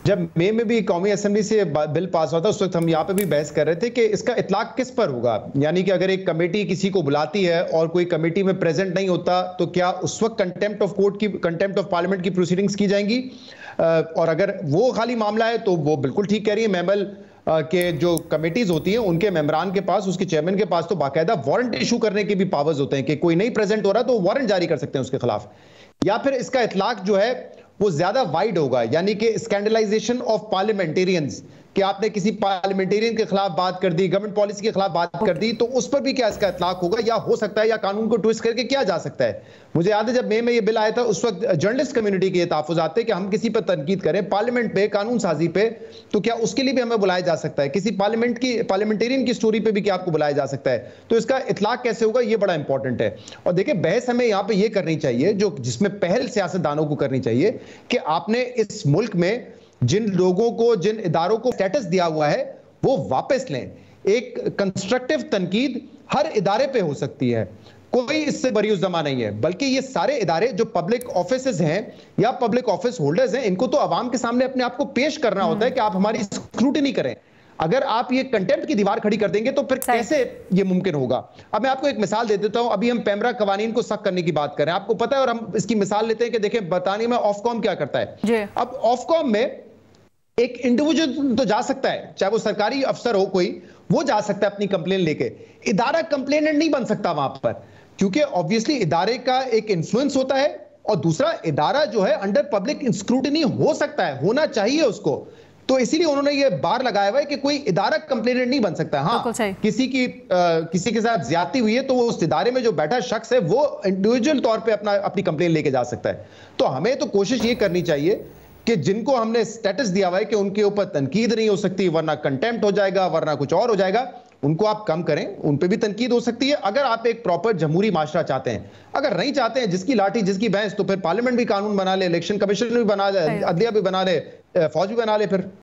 जब मई में भी कौमी असेंबली से बिल पास हुआ था उस वक्त हम यहाँ पे भी बहस कर रहे थे कि इसका इतलाक किस पर होगा, यानी कि अगर एक कमेटी किसी को बुलाती है और कोई कमेटी में प्रेजेंट नहीं होता तो क्या उस वक्त कंटेम्प्ट ऑफ पार्लियामेंट की प्रोसीडिंग्स की जाएंगी? और अगर वो खाली मामला है तो वो बिल्कुल ठीक कह रही है मेमल के जो कमेटीज होती हैं उनके मेंबरान के पास, उसके चेयरमैन के पास तो बाकायदा वारंट इशू करने के भी पावर्स होते हैं कि कोई नहीं प्रेजेंट हो रहा तो वारंट जारी कर सकते हैं उसके खिलाफ। या फिर इसका इतलाक जो है वो ज्यादा वाइड होगा, यानी कि स्कैंडलाइजेशन ऑफ पार्लियामेंटेरियंस, कि आपने किसी पार्लियामेंटेरियन के खिलाफ बात कर दी, गवर्नमेंट पॉलिसी के खिलाफ बात कर दी, तो उस पर भी क्या इसका इतलाक होगा या हो सकता है, या कानून को ट्विस्ट करके किया जा सकता है? मुझे याद है जब मई में ये बिल आया था उस वक्त जर्नलिस्ट कम्युनिटी के ये तहफ्फुज़ात थे कि हम किसी पर तनकीद करें पार्लियामेंट पे, कानून साजी पे, तो क्या उसके लिए भी हमें बुलाया जा सकता है? किसी पार्लियामेंटेरियन की स्टोरी पे भी क्या आपको बुलाया जा सकता है? तो इसका इतलाक कैसे होगा ये बड़ा इंपॉर्टेंट है। और देखिए बहस हमें यहाँ पे ये करनी चाहिए जो जिसमें पहल सियासतदानों को करनी चाहिए कि आपने इस मुल्क में जिन लोगों को, जिन इदारों को स्टेटस दिया हुआ है वो वापस लें। एक कंस्ट्रक्टिव तनकीद हर इदारे पे हो सकती है, कोई इससे बरीउज़्ज़मा नहीं है, बल्कि ये सारे इदारे जो पब्लिक ऑफिसेज हैं या पब्लिक ऑफिस होल्डर्स हैं इनको तो आवाम के सामने अपने आप को पेश करना होता है कि आप हमारी स्क्रूटिनी करें। अगर आप ये कंटेम्प्ट की दीवार खड़ी कर देंगे तो फिर कैसे ये मुमकिन होगा? अब मैं आपको एक मिसाल दे देता हूं। अभी हम पैमरा कवानीन को सख्त करने की बात कर रहे हैं, आपको पता है, और हम इसकी मिसाल लेते हैं कि देखें बरतानिया में ऑफकॉम क्या करता है। अब ऑफकॉम में एक इंडिविजुअल तो जा सकता है, चाहे वो सरकारी अफसर हो कोई, वो जा सकता है अपनी कंप्लेन लेके, इदारा कंप्लेनेंट नहीं बन सकता वहां पर, क्योंकि ऑब्वियसली इदारे का एक इन्फ्लुएंस होता है और दूसरा इदारा जो है अंडर पब्लिक स्क्रूटिनी हो सकता है, होना चाहिए उसको। तो इसीलिए उन्होंने ये बार लगाया हुआ है कि कोई इदारा कंप्लेनेंट नहीं बन सकता। हाँ, किसी के साथ ज्यादती हुई है तो वो उस इदारे में जो बैठा शख्स है वो इंडिविजुअल तौर पे अपनी कंप्लेन लेके जा सकता है। तो हमें तो कोशिश ये करनी चाहिए कि जिनको हमने स्टेटस दिया हुआ है कि उनके ऊपर तनकीद नहीं हो सकती, वरना कंटेम्प्ट हो जाएगा, वरना कुछ और हो जाएगा, उनको आप कम करें, उन पे भी तनकीद हो सकती है। अगर आप एक प्रॉपर जमहूरी माशरा चाहते हैं, अगर नहीं चाहते हैं जिसकी लाठी जिसकी भैंस, तो फिर पार्लियामेंट भी कानून बना ले, इलेक्शन कमीशन भी बना ले, अदलिया भी बना ले, फौज भी बना ले फिर।